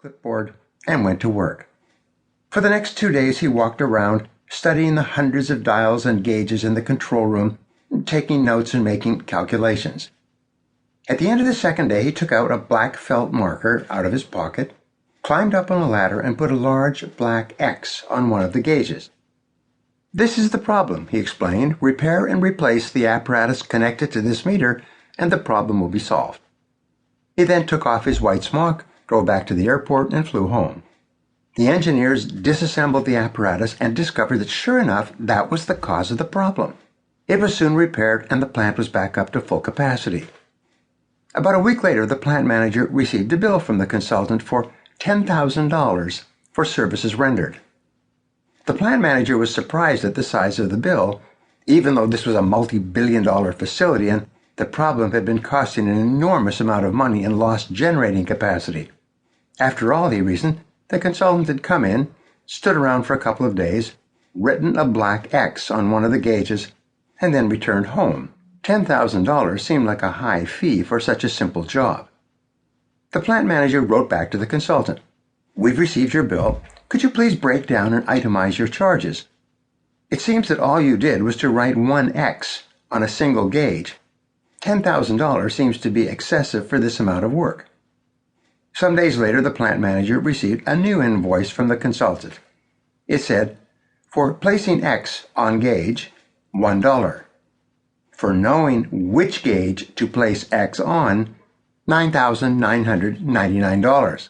clipboard, and went to work. For the next 2 days, he walked around, studying the hundreds of dials and gauges in the control room, taking notes and making calculations. At the end of the second day, he took out a black felt marker out of his pocket, climbed up on a ladder, and put a large black X on one of the gauges. "This is the problem," he explained. "Repair and replace the apparatus connected to this meter, and the problem will be solved." He then took off his white smock, drove back to the airport, and flew home. The engineers disassembled the apparatus and discovered that, sure enough, that was the cause of the problem. It was soon repaired, and the plant was back up to full capacity. About a week later, the plant manager received a bill from the consultant for $10,000 for services rendered. The plant manager was surprised at the size of the bill, even though this was a multi-billion-dollar facility and the problem had been costing an enormous amount of money in lost generating capacity. After all, he reasoned, the consultant had come in, stood around for a couple of days, written a black X on one of the gauges, and then returned home. $10,000 seemed like a high fee for such a simple job. The plant manager wrote back to the consultant, "We've received your bill. Could you please break down and itemize your charges? It seems that all you did was to write one X on a single gauge. $10,000 seems to be excessive for this amount of work." Some days later, the plant manager received a new invoice from the consultant. It said, "For placing X on gauge, $1. For knowing which gauge to place X on, $9,999.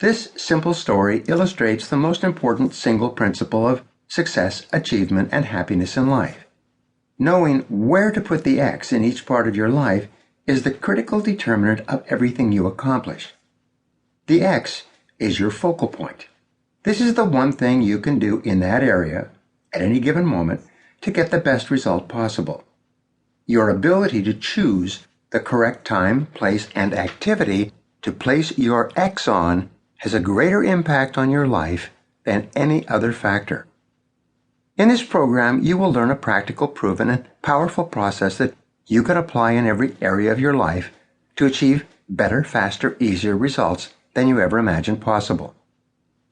This simple story illustrates the most important single principle of success, achievement, and happiness in life. Knowing where to put the X in each part of your life is the critical determinant of everything you accomplish. The X is your focal point. This is the one thing you can do in that area at any given moment to get the best result possible. Your ability to choose the correct time, place, and activity to place your X on has a greater impact on your life than any other factor. In this program, you will learn a practical, proven, and powerful process that you can apply in every area of your life to achieve better, faster, easier results than you ever imagined possible.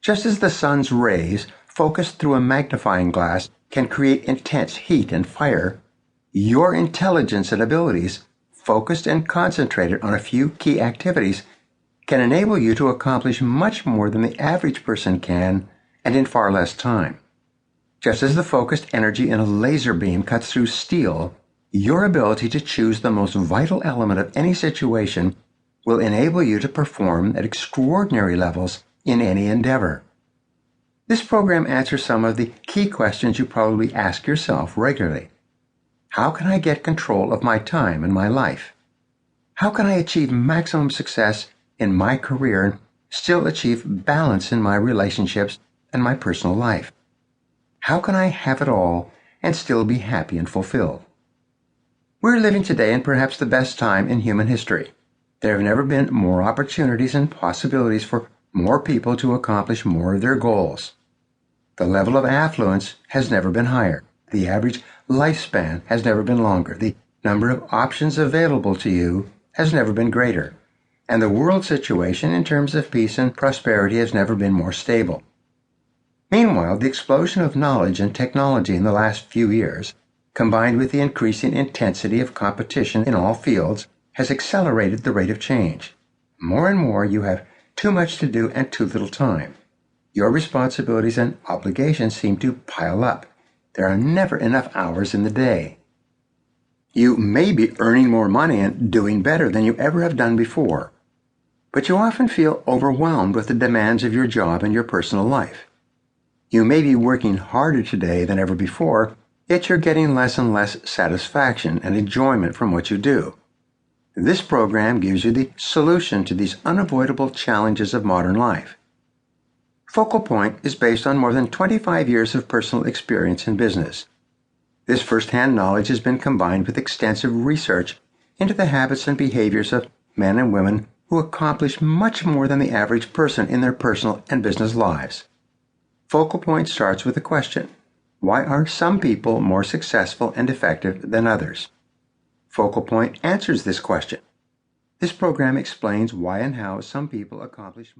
Just as the sun's rays, focused through a magnifying glass, can create intense heat and fire, your intelligence and abilities, focused and concentrated on a few key activities, can enable you to accomplish much more than the average person can, and in far less time. Just as the focused energy in a laser beam cuts through steel, your ability to choose the most vital element of any situation will enable you to perform at extraordinary levels in any endeavor. This program answers some of the key questions you probably ask yourself regularly. How can I get control of my time and my life? How can I achieve maximum success in my career and still achieve balance in my relationships and my personal life? How can I have it all and still be happy and fulfilled? We're living today in perhaps the best time in human history. There have never been more opportunities and possibilities for more people to accomplish more of their goals. The level of affluence has never been higher. The average lifespan has never been longer. The number of options available to you has never been greater. And the world situation in terms of peace and prosperity has never been more stable. Meanwhile, the explosion of knowledge and technology in the last few years, combined with the increasing intensity of competition in all fields, has accelerated the rate of change. More and more, you have too much to do and too little time. Your responsibilities and obligations seem to pile up. There are never enough hours in the day. You may be earning more money and doing better than you ever have done before, but you often feel overwhelmed with the demands of your job and your personal life. You may be working harder today than ever before, yet you're getting less and less satisfaction and enjoyment from what you do. This program gives you the solution to these unavoidable challenges of modern life. Focal Point is based on more than 25 years of personal experience in business. This first-hand knowledge has been combined with extensive research into the habits and behaviors of men and women who accomplish much more than the average person in their personal and business lives. Focal Point starts with a question: why are some people more successful and effective than others? Focal Point answers this question. This program explains why and how some people accomplish